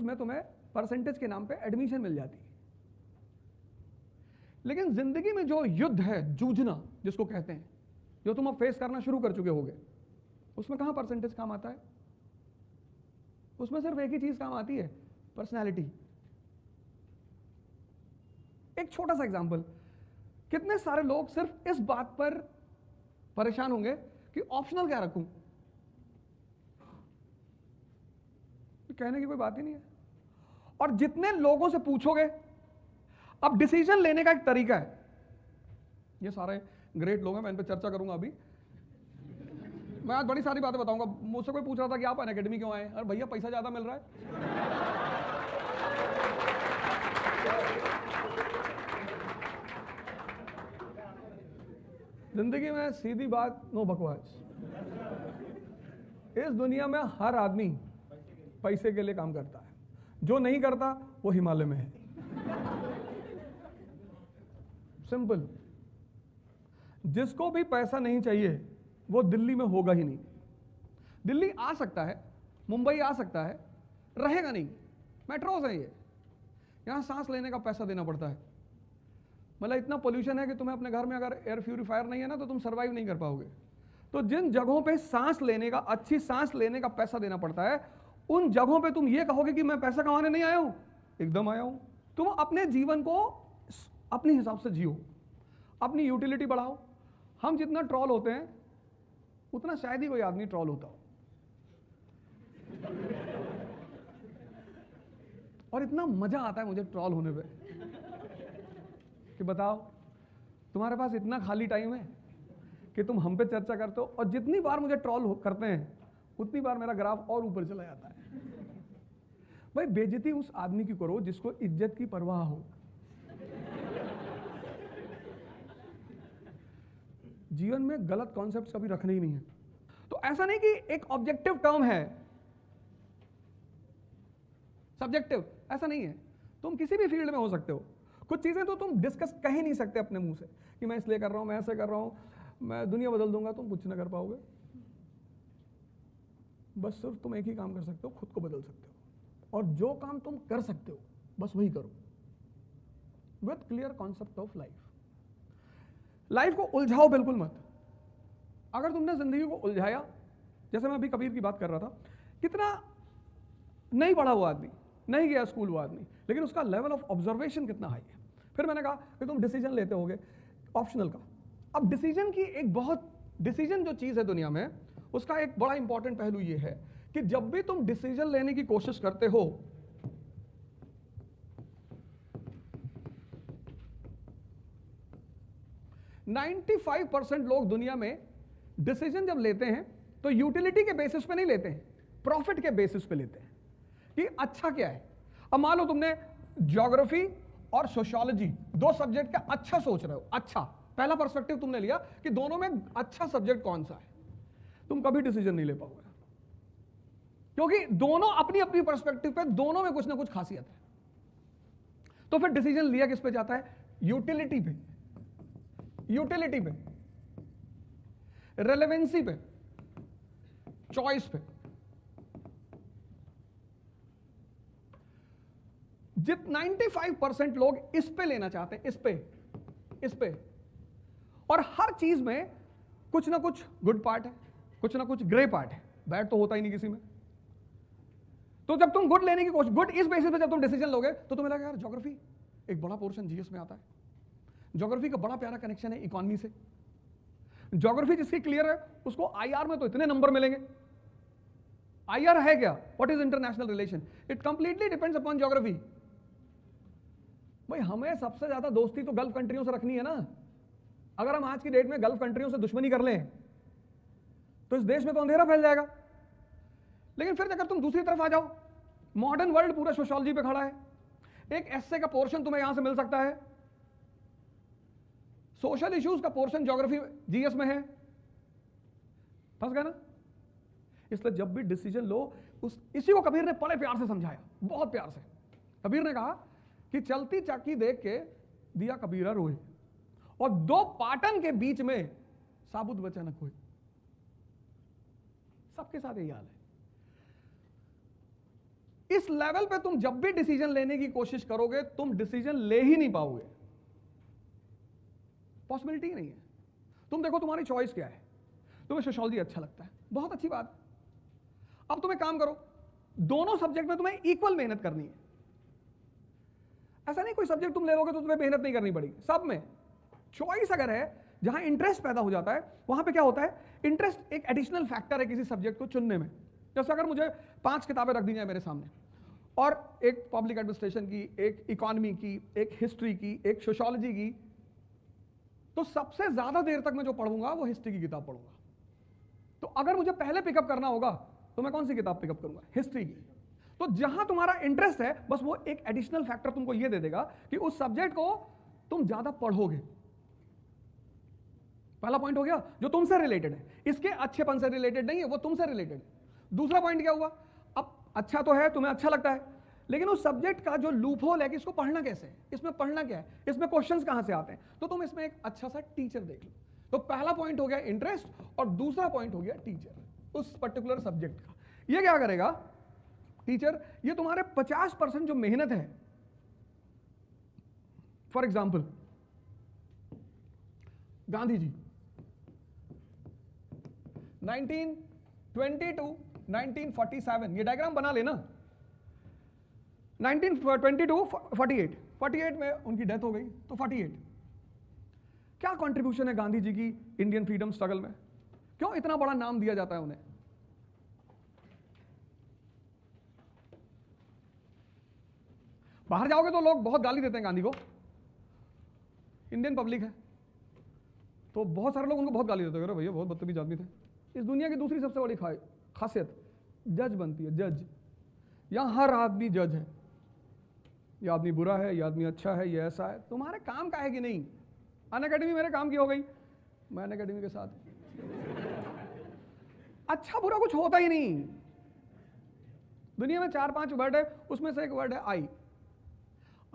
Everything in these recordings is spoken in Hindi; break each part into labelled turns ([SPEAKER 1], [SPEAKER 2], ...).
[SPEAKER 1] में तुम्हें परसेंटेज के नाम पे एडमिशन मिल जाती है। लेकिन जिंदगी में जो युद्ध है, जूझना जिसको कहते हैं, जो तुम अब फेस करना शुरू कर चुके होगे, उसमें कहां परसेंटेज काम आता है? उसमें सिर्फ एक ही चीज काम आती है, पर्सनैलिटी। एक छोटा सा एग्जांपल, कितने सारे लोग सिर्फ इस बात पर परेशान होंगे कि ऑप्शनल क्या रखूं। कहने की कोई बात ही नहीं है। और जितने लोगों से पूछोगे, अब डिसीजन लेने का एक तरीका है, ये सारे ग्रेट लोग हैं, मैं इन पर चर्चा करूंगा अभी। मैं आज बड़ी सारी बातें बताऊंगा। मुझसे कोई पूछ रहा था कि आप अनअकैडमी क्यों आए? अरे भैया पैसा ज्यादा मिल रहा है। जिंदगी में सीधी बात, नो बकवास। इस दुनिया में हर आदमी पैसे के लिए काम करता है, जो नहीं करता वो हिमालय में है। सिंपल। जिसको भी पैसा नहीं चाहिए वो दिल्ली में होगा ही नहीं। दिल्ली आ सकता है, मुंबई आ सकता है, रहेगा नहीं। मेट्रोज है ये, यहां सांस लेने का पैसा देना पड़ता है। मतलब इतना पोल्यूशन है कि तुम्हें अपने घर में अगर एयर प्यूरिफायर नहीं है ना तो तुम सर्वाइव नहीं कर पाओगे। तो जिन जगहों पे सांस लेने का, अच्छी सांस लेने का पैसा देना पड़ता है, उन जगहों पे तुम ये कहोगे कि मैं पैसा कमाने नहीं आया हूं। एकदम आया हूं। तुम अपने जीवन को अपने हिसाब से जियो, अपनी यूटिलिटी बढ़ाओ। हम जितना ट्रॉल होते हैं उतना शायद ही कोई आदमी ट्रॉल होता हो। और इतना मजा आता है मुझे ट्रॉल होने पे कि बताओ, तुम्हारे पास इतना खाली टाइम है कि तुम हम पे चर्चा करते हो, और जितनी बार मुझे ट्रॉल करते हैं उतनी बार मेरा ग्राफ और ऊपर चला जाता है। भाई बेइज्जती उस आदमी की करो जिसको इज्जत की परवाह हो। जीवन में गलत कॉन्सेप्ट्स कभी रखने ही नहीं है। तो ऐसा नहीं कि एक ऑब्जेक्टिव टर्म है, सब्जेक्टिव, ऐसा नहीं है। तुम किसी भी फील्ड में हो सकते हो। कुछ चीजें तो तुम डिस्कस कह ही नहीं सकते अपने मुंह से कि मैं इसलिए कर रहा हूं, मैं ऐसे कर रहा हूं, मैं दुनिया बदल दूंगा। तुम कुछ ना कर पाओगे। बस सिर्फ तुम एक ही काम कर सकते हो, खुद को बदल सकते हो। और जो काम तुम कर सकते हो बस वही करो, with clear concept of life. Life को उलझाओ बिल्कुल मत। अगर तुमने जिंदगी को उलझाया, जैसे मैं अभी कबीर की बात कर रहा था, कितना नहीं पढ़ा वो आदमी, नहीं गया स्कूल वो आदमी, लेकिन उसका लेवल ऑफ ऑब्जर्वेशन कितना हाई है। फिर मैंने कहा कि तुम डिसीजन लेते होगे ऑप्शनल का। अब डिसीजन की एक बहुत, डिसीजन जो चीज है दुनिया में, उसका एक बड़ा इंपॉर्टेंट पहलू ये है कि जब भी तुम डिसीजन लेने की कोशिश करते हो, ,95% लोग दुनिया में डिसीजन जब लेते हैं तो यूटिलिटी के बेसिस पे नहीं लेते हैं, प्रॉफिट के बेसिस पे लेते हैं कि अच्छा क्या है। अब मान लो तुमने ज्योग्राफी और सोशियोलॉजी दो सब्जेक्ट का अच्छा सोच रहे हो, अच्छा पहला पर्सपेक्टिव तुमने लिया कि दोनों में अच्छा सब्जेक्ट कौन सा है, तुम कभी डिसीजन नहीं ले पाओगे, क्योंकि दोनों अपनी अपनी पर्सपेक्टिव पे दोनों में कुछ ना कुछ खासियत है। तो फिर डिसीजन लिया किस पे जाता है? यूटिलिटी पे, यूटिलिटी पे, रेलेवेंसी पे, चॉइस पे। जित 95% लोग इस पे लेना चाहते हैं, इस पे, और हर चीज में कुछ ना कुछ गुड पार्ट है, कुछ ना कुछ ग्रे पार्ट है, बैड तो होता ही नहीं किसी में। तो जब तुम गुड लेने की कोशिश, गुड इस बेसिस पे जब तुम डिसीजन लोगे तो तुम्हें लगेगा यार ज्योग्राफी एक बड़ा पोर्शन जीएस में आता है, ज्योग्राफी का बड़ा प्यारा कनेक्शन है इकोनॉमी से, ज्योग्राफी जिसकी क्लियर है उसको आईआर में तो इतने नंबर मिलेंगे। आईआर है क्या? What is international relation? It completely depends upon geography. भाई हमें सबसे ज्यादा दोस्ती तो गल्फ कंट्रियों से रखनी है ना। अगर हम आज की डेट में गल्फ कंट्रियों से दुश्मनी कर लें तो इस देश में तो अंधेरा फैल जाएगा। लेकिन फिर अगर तुम दूसरी तरफ आ जाओ, मॉडर्न वर्ल्ड पूरा सोशियोलॉजी पे खड़ा है, एक एस्से का पोर्शन तुम्हें यहां से मिल सकता है, सोशल इश्यूज का पोर्शन ज्योग्राफी जीएस में है, फंस गए ना। इसलिए जब भी डिसीजन लो, इसी को कबीर ने बड़े प्यार से समझाया, बहुत प्यार से। कबीर ने कहा कि चलती चाकी देख के दिया कबीरा रोए, और दो पाटन के बीच में साबुत बचा न कोई। सबके साथ यही हाल है। इस लेवल पे तुम जब भी डिसीजन लेने की कोशिश करोगे तुम डिसीजन ले ही नहीं पाओगे, पॉसिबिलिटी नहीं है। तुम देखो तुम्हारी चॉइस क्या है, तुम्हें सोशियोलॉजी अच्छा लगता है, बहुत अच्छी बात। अब तुम एक काम करो, दोनों सब्जेक्ट में तुम्हें इक्वल मेहनत करनी है। ऐसा नहीं कोई सब्जेक्ट तुम ले लोगे तो तुम्हें मेहनत नहीं करनी पड़ेगी, सब में चॉइस अगर है, जहां इंटरेस्ट पैदा हो जाता है वहां पे क्या होता है, इंटरेस्ट एक एडिशनल फैक्टर है किसी सब्जेक्ट को चुनने में। जैसे अगर मुझे 5 किताबें रख दी जाए मेरे सामने, और एक पब्लिक एडमिनिस्ट्रेशन की, एक इकोनॉमी की, एक हिस्ट्री की, एक सोशियोलॉजी की, तो सबसे ज्यादा देर तक मैं जो पढ़ूंगा वो हिस्ट्री की किताब पढ़ूंगा। तो अगर मुझे पहले पिकअप करना होगा तो मैं कौन सी किताब पिकअप करूंगा, हिस्ट्री की। तो जहां तुम्हारा इंटरेस्ट है बस वो एक एडिशनल फैक्टर तुमको ये दे देगा कि उस सब्जेक्ट को तुम ज्यादा पढ़ोगे। पहला पॉइंट हो गया, जो तुमसे रिलेटेड है, इसके अच्छेपन से रिलेटेड नहीं है, वो तुमसे रिलेटेड है। दूसरा पॉइंट क्या हुआ, अब अच्छा तो है, तुम्हें अच्छा लगता है, लेकिन उस सब्जेक्ट का जो लूप होल है कि इसको पढ़ना कैसे है, इसमें पढ़ना क्या है, इसमें क्वेश्चंस कहां से आते हैं, तो तुम इसमें एक अच्छा सा टीचर देख लो। तो पहला पॉइंट हो गया इंटरेस्ट, और दूसरा पॉइंट हो गया टीचर उस पर्टिकुलर सब्जेक्ट का। ये क्या करेगा टीचर, ये तुम्हारे 50% जो मेहनत है, for example Gandhi ji 1920 to 1947, ये डायग्राम बना लेना। 1920 to 48 में उनकी डेथ हो गई, तो 48 क्या कंट्रीब्यूशन है गांधी जी की इंडियन फ्रीडम स्ट्रगल में, क्यों इतना बड़ा नाम दिया जाता है उन्हें। बाहर जाओगे तो लोग बहुत गाली देते हैं गांधी को, इंडियन पब्लिक है तो बहुत सारे लोग उनको बहुत गाली देते हैं, भैया बहुत बदतमीज आदमी थे। इस दुनिया की दूसरी सबसे बड़ी खासियत जज बनती है, जज। यहां हर आदमी जज है, ये आदमी बुरा है, ये आदमी अच्छा है, ये ऐसा है, तुम्हारे काम का है कि नहीं। अनअकैडमी मेरे काम की हो गई, मैं अनअकैडमी के साथ अच्छा बुरा कुछ होता ही नहीं। दुनिया में 4-5 वर्ड है, उसमें से एक वर्ड है आई।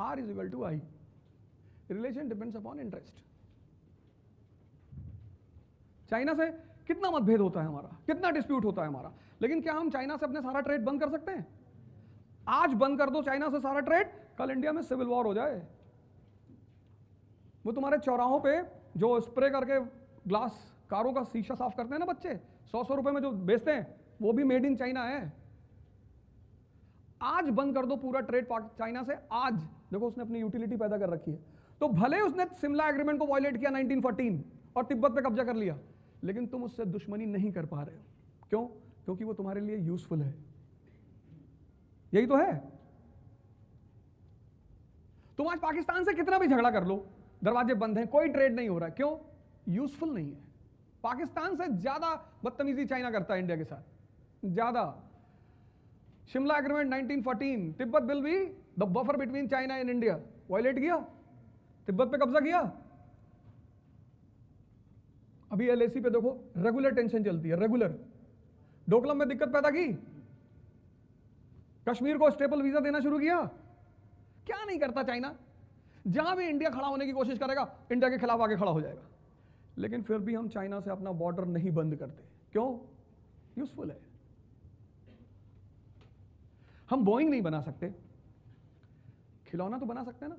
[SPEAKER 1] R is equal to I. Relation depends upon interest. China से कितना मतभेद होता है हमारा, कितना डिस्प्यूट होता है हमारा, लेकिन क्या हम चाइना से अपने सारा ट्रेड बंद कर सकते हैं? आज बंद कर दो चाइना से सारा ट्रेड, कल इंडिया में सिविल वॉर हो जाए। वो तुम्हारे चौराहों पे जो स्प्रे करके ग्लास कारों का शीशा साफ करते हैं ना बच्चे, 100 रुपए में जो बेचते हैं, वो भी मेड इन चाइना है। आज बंद कर दो पूरा ट्रेड चाइना से, आज देखो उसने अपनी यूटिलिटी पैदा कर रखी है। तो भले उसने शिमला एग्रीमेंट को वायलेट किया 1914 और तिब्बत पे कब्जा कर लिया, लेकिन तुम उससे दुश्मनी नहीं कर पा रहे हो। क्यों? क्योंकि वो तुम्हारे लिए यूजफुल है। यही तो है। तुम आज पाकिस्तान से कितना भी झगड़ा कर लो, दरवाजे बंद हैं, कोई ट्रेड नहीं हो रहा है। क्यों? यूजफुल नहीं है। पाकिस्तान से ज्यादा बदतमीजी चाइना करता है इंडिया के साथ, ज्यादा। Shimla agreement 1914, Tibet will be, the buffer between China and India, violate किया, तिब्बत पे कब्जा किया। अभी LAC पे देखो रेगुलर टेंशन चलती है, रेगुलर। डोकलम में दिक्कत पैदा की, कश्मीर को स्टेपल वीजा देना शुरू किया। क्या नहीं करता चाइना? जहां भी इंडिया खड़ा होने की कोशिश करेगा, इंडिया के खिलाफ आगे खड़ा हो जाएगा। लेकिन फिर भी हम चाइना से अपना बॉर्डर नहीं बंद करते। क्यों? यूजफुल है। हम बोइंग नहीं बना सकते, खिलौना तो बना सकते हैं ना।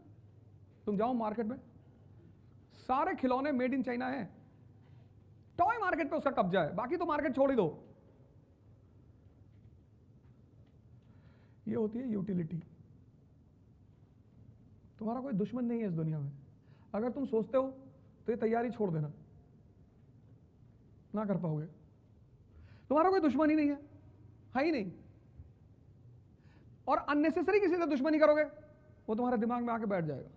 [SPEAKER 1] तुम जाओ मार्केट में, सारे खिलौने मेड इन चाइना है। टॉय मार्केट पे उसका कब्जा है, बाकी तो मार्केट छोड़ ही दो। ये होती है यूटिलिटी। तुम्हारा कोई दुश्मन नहीं है इस दुनिया में। अगर तुम सोचते हो तो ये तैयारी छोड़ देना, ना कर पाओगे। तुम्हारा कोई दुश्मन ही नहीं है ही नहीं। और अननेसेसरी किसी से दुश्मनी करोगे, वो तुम्हारे दिमाग में आके बैठ जाएगा।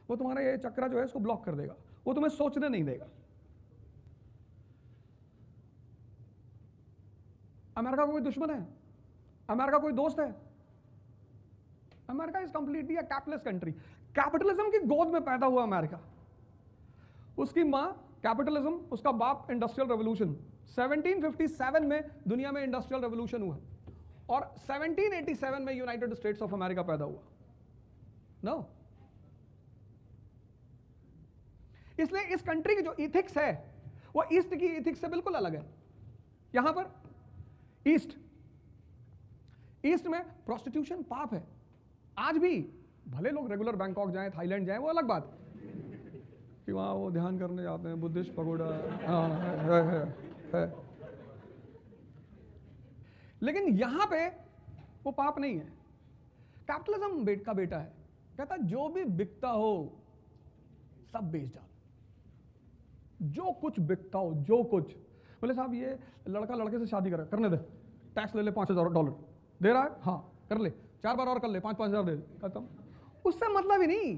[SPEAKER 1] वो तुम्हारा ये चक्रा जो है इसको ब्लॉक कर देगा, वो तुम्हें सोचने नहीं देगा। अमेरिका कोई दुश्मन है? अमेरिका कोई दोस्त है? America is completely a capitalist country. Capitalism की गोद में पैदा हुआ अमेरिका। उसकी मां कैपिटलिज्म, उसका बाप इंडस्ट्रियल रेवोल्यूशन। 1757 में दुनिया में इंडस्ट्रियल रेवोल्यूशन हुआ और 1787 में यूनाइटेड स्टेट्स ऑफ अमेरिका पैदा हुआ। नो, इसलिए इस कंट्री की जो इथिक्स है वो ईस्ट की इथिक्स से बिल्कुल अलग है। यहां पर ईस्ट ईस्ट में प्रोस्टिट्यूशन पाप है आज भी, भले लोग रेगुलर बैंकॉक जाएं, थाईलैंड जाएं, वो अलग बात कि वहां वो ध्यान करने जाते हैं, बुद्धिस्ट पगोड़ा है। लेकिन यहां पे वो पाप नहीं है। कैपिटलिज्म का बेटा है, कहता जो भी बिकता हो सब बेच डाल, जो कुछ बिकता हो, जो कुछ। बोले साहब ये लड़का लड़के से शादी करने दे, टैक्स ले ले $5,000 दे रहा है, हाँ कर ले, 4 बार और कर ले, 5,000 दे, खत्म। उससे मतलब ही नहीं।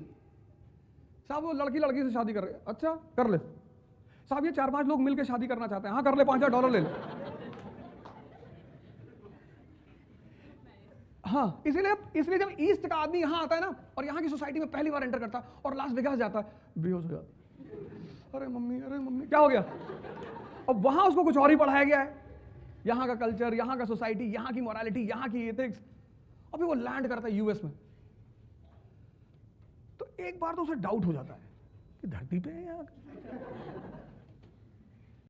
[SPEAKER 1] साहब वो लड़की लड़की से शादी कर रहे, अच्छा कर ले। साहब ये 4-5 लोग मिलकर शादी करना चाहते हैं, हाँ कर ले, $5,000 ले ले। हाँ, इसलिए जब ईस्ट का आदमी यहां आता है ना, और यहां की सोसाइटी में पहली बार एंटर करता है और लास वेगास जाता है, बेहोश हो जाता है। अरे मम्मी क्या हो गया? अब वहां उसको कुछ और ही पढ़ाया गया है, यहां का कल्चर, यहां का सोसाइटी, यहां की मोरालिटी, यहां की एथिक्स। अभी वो लैंड करता है यूएस में, तो एक बार तो उसे डाउट हो जाता है कि धरती पे है यार,